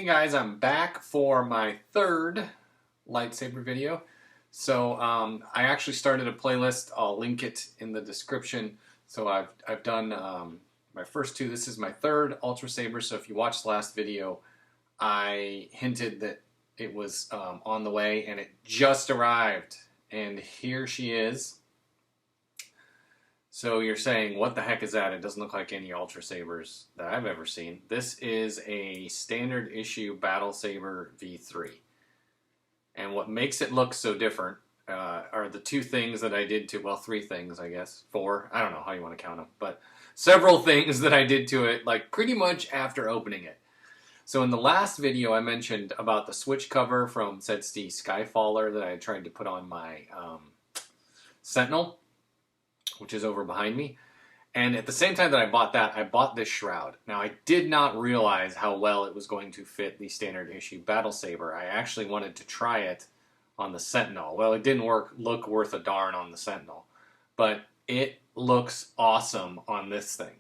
Hey guys, I'm back for my third lightsaber video. So I actually started a playlist. I'll link it in the description. So I've done my first two. This is my third Ultrasaber. So if you watched the last video, I hinted that it was on the way, and it just arrived. And here she is. So you're saying, what the heck is that? It doesn't look like any Ultrasabers that I've ever seen. This is a standard issue Battle Saber V3. And what makes it look so different are the two things that I did to, well, three things, I guess. Four, I don't know how you want to count them. But several things that I did to it, like pretty much after opening it. So in the last video, I mentioned about the switch cover from Sedsti Skyfaller that I tried to put on my Sentinel, which is over behind me. And at the same time that I bought that, I bought this shroud. Now, I did not realize how well it was going to fit the standard issue Battle Saber. I actually wanted to try it on the Sentinel. Well, it didn't look worth a darn on the Sentinel, but it looks awesome on this thing.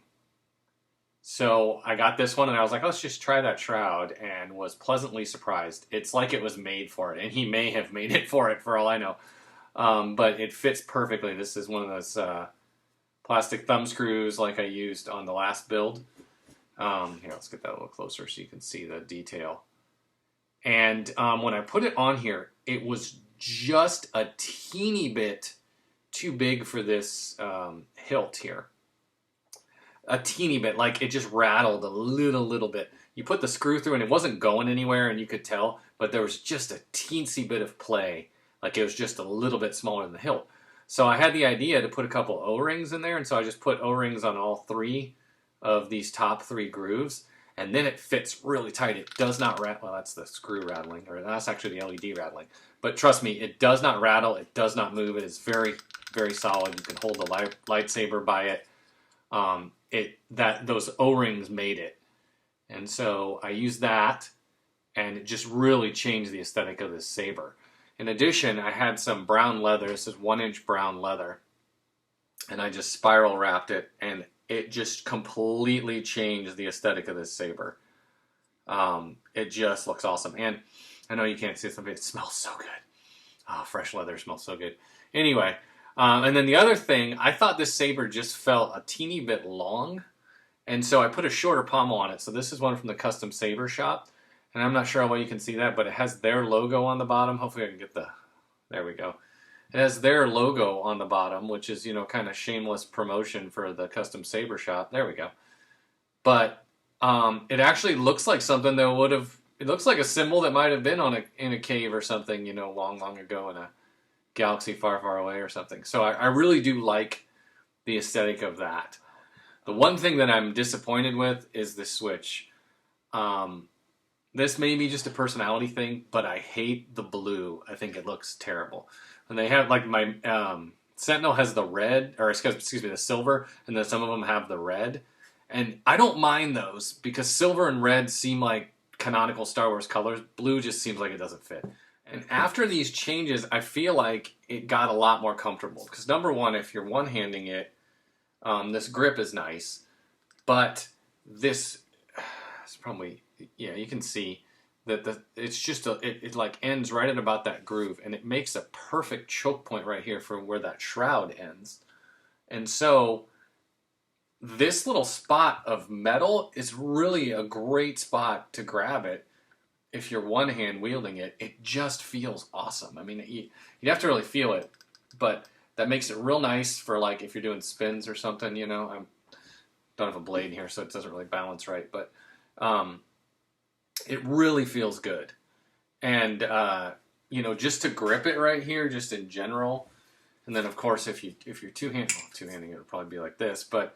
So I got this one and I was like, let's just try that shroud, and was pleasantly surprised. It's like it was made for it, and he may have made it for all I know. But it fits perfectly. This is one of those plastic thumb screws like I used on the last build. Here, let's get that a little closer so you can see the detail. And when I put it on here, it was just a teeny bit too big for this hilt here. A teeny bit, like it just rattled a little bit. You put the screw through and it wasn't going anywhere, and you could tell, but there was just a teensy bit of play. Like it was just a little bit smaller than the hilt. So I had the idea to put a couple O-rings in there, and so I just put O-rings on all three of these top three grooves, and then it fits really tight. It does not rattle. Well, that's the screw rattling, or that's actually the LED rattling. But trust me, it does not rattle. It does not move. It is very, very solid. You can hold the lightsaber by it. Those O-rings made it. And so I used that, and it just really changed the aesthetic of this saber. In addition, I had some brown leather. This is 1-inch brown leather. And I just spiral wrapped it, and it just completely changed the aesthetic of this saber. It just looks awesome. And I know you can't see something. It smells so good. Oh, fresh leather smells so good. Anyway, and then the other thing, I thought this saber just felt a teeny bit long. And so I put a shorter pommel on it. So this is one from the Custom Saber shop. And I'm not sure how well you can see that, but it has their logo on the bottom. Hopefully I can get there we go. It has their logo on the bottom, which is, you know, kind of shameless promotion for the Custom Saber shop. There we go. But it actually looks like something that would have, it looks like a symbol that might have been in a cave or something, you know, long ago in a galaxy far away or something. So I really do like the aesthetic of that. The one thing that I'm disappointed with is the switch. This may be just a personality thing, but I hate the blue. I think it looks terrible. And they have, like, my Sentinel has the red, or excuse me, the silver, and then some of them have the red. And I don't mind those, because silver and red seem like canonical Star Wars colors. Blue just seems like it doesn't fit. And after these changes, I feel like it got a lot more comfortable. Because number one, if you're one-handing it, this grip is nice. But this is probably... Yeah, you can see that it's just it like ends right at about that groove, and it makes a perfect choke point right here for where that shroud ends. And so this little spot of metal is really a great spot to grab it if you're one hand wielding it. It just feels awesome. I mean, you'd have to really feel it, but that makes it real nice for, like, if you're doing spins or something, you know. I don't have a blade here, so it doesn't really balance right, but it really feels good. And, you know, just to grip it right here, just in general. And then, of course, if you're two-handing, it would probably be like this. But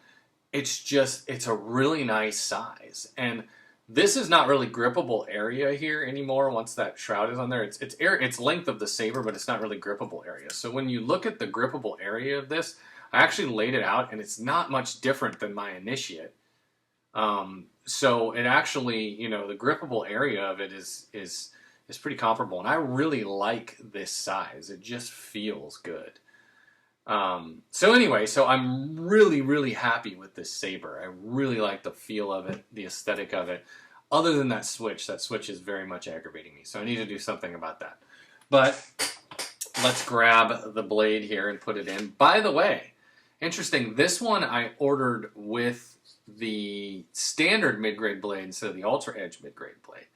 it's a really nice size. And this is not really grippable area here anymore once that shroud is on there. It's length of the saber, but it's not really grippable area. So when you look at the grippable area of this, I actually laid it out, and it's not much different than my Initiate. So it actually, you know, the grippable area of it is pretty comparable, and I really like this size. It just feels good. So anyway, so I'm really happy with this saber. I really like the feel of it, the aesthetic of it. Other than that switch is very much aggravating me. So I need to do something about that. But let's grab the blade here and put it in. By the way, interesting, this one I ordered with the standard mid-grade blade instead of the Ultra Edge mid-grade blade.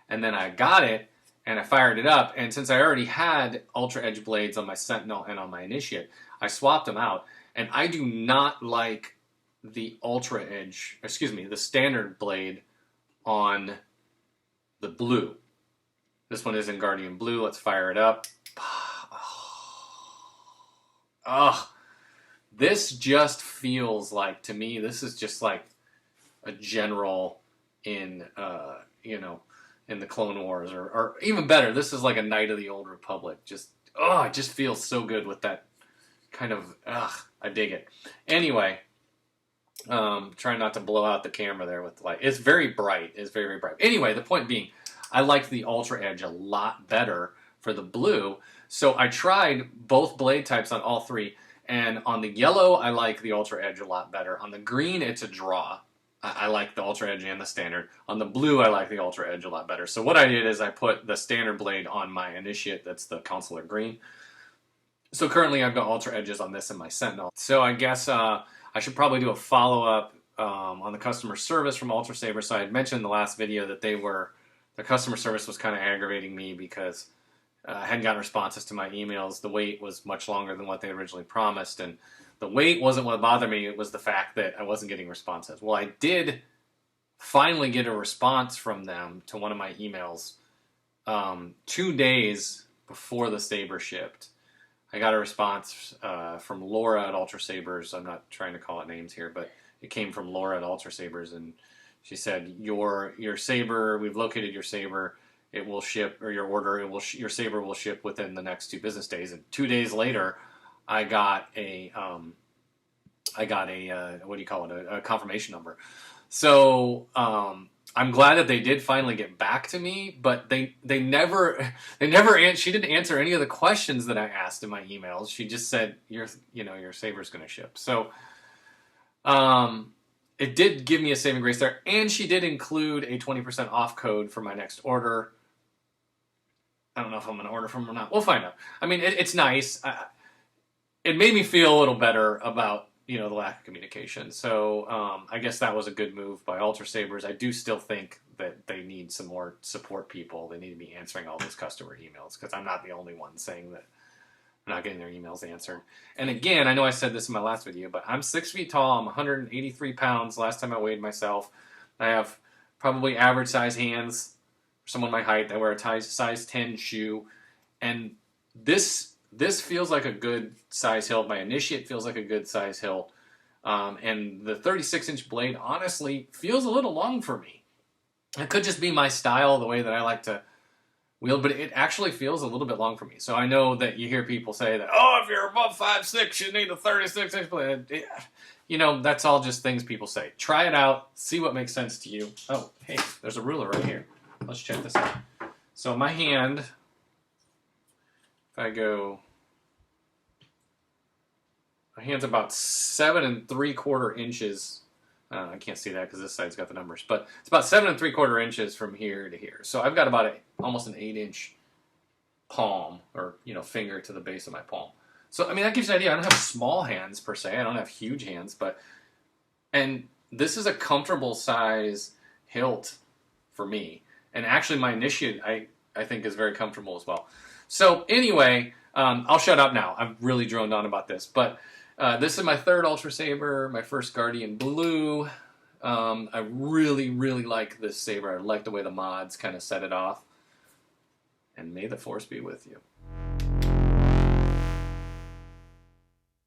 And then I got it, and I fired it up, and since I already had Ultra Edge blades on my Sentinel and on my Initiate, I swapped them out, and I do not like the Ultra Edge, the standard blade on the blue. This one is in Guardian Blue. Let's fire it up. Oh, this just feels like, to me, this is just like a general in, in the Clone Wars, or even better, this is like a Knight of the Old Republic. It just feels so good with that kind of, I dig it. Anyway, trying not to blow out the camera there with the light. It's very bright. It's very, very bright. Anyway, the point being, I liked the Ultra Edge a lot better for the blue. So I tried both blade types on all three. And on the yellow, I like the Ultra Edge a lot better. On the green, it's a draw. I like the Ultra Edge and the standard. On the blue, I like the Ultra Edge a lot better. So what I did is I put the standard blade on my Initiate. That's the Consular Green. So currently, I've got Ultra Edges on this and my Sentinel. So I guess I should probably do a follow-up on the customer service from Ultrasabers. So I had mentioned in the last video that their customer service was kind of aggravating me because I hadn't gotten responses to my emails. The wait was much longer than what they originally promised, and the wait wasn't what bothered me. It was the fact that I wasn't getting responses. Well, I did finally get a response from them to one of my emails 2 days before the Saber shipped. I got a response from Laura at Ultrasabers. I'm not trying to call it names here, but it came from Laura at Ultrasabers, and she said, your Saber, we've located your Saber. It will ship, or your order, your Saber will ship within the next 2 business days. And 2 days later, I got a what do you call it? A confirmation number. So I'm glad that they did finally get back to me, but they never she didn't answer any of the questions that I asked in my emails. She just said your Saber's going to ship. So it did give me a saving grace there, and she did include a 20% off code for my next order. I don't know if I'm going to order from them or not. We'll find out. I mean, it's nice. It made me feel a little better about the lack of communication. So I guess that was a good move by Ultrasabers. I do still think that they need some more support people. They need to be answering all those customer emails, because I'm not the only one saying that I'm not getting their emails answered. And again, I know I said this in my last video, but I'm 6 feet tall. I'm 183 pounds last time I weighed myself. I have probably average size hands for someone my height. I wear a size 10 shoe. And this feels like a good size hilt. My Initiate feels like a good size hilt. And the 36-inch blade, honestly, feels a little long for me. It could just be my style, the way that I like to wield, but it actually feels a little bit long for me. So I know that you hear people say that, if you're above 5'6", you need a 36-inch blade. That's all just things people say. Try it out. See what makes sense to you. Oh, hey, there's a ruler right here. Let's check this out. So my hand, if I go, my hand's about 7 3/4 inches. I can't see that because this side's got the numbers, but it's about 7 3/4 inches from here to here. So I've got about almost an 8-inch palm, or finger to the base of my palm. So I mean, that gives you an idea. I don't have small hands per se. I don't have huge hands, and this is a comfortable size hilt for me. And actually, my Initiate I think is very comfortable as well. So anyway, I'll shut up now. I've really droned on about this, but this is my third Ultrasaber, my first Guardian Blue. I really, really like this saber. I like the way the mods kind of set it off. And may the Force be with you.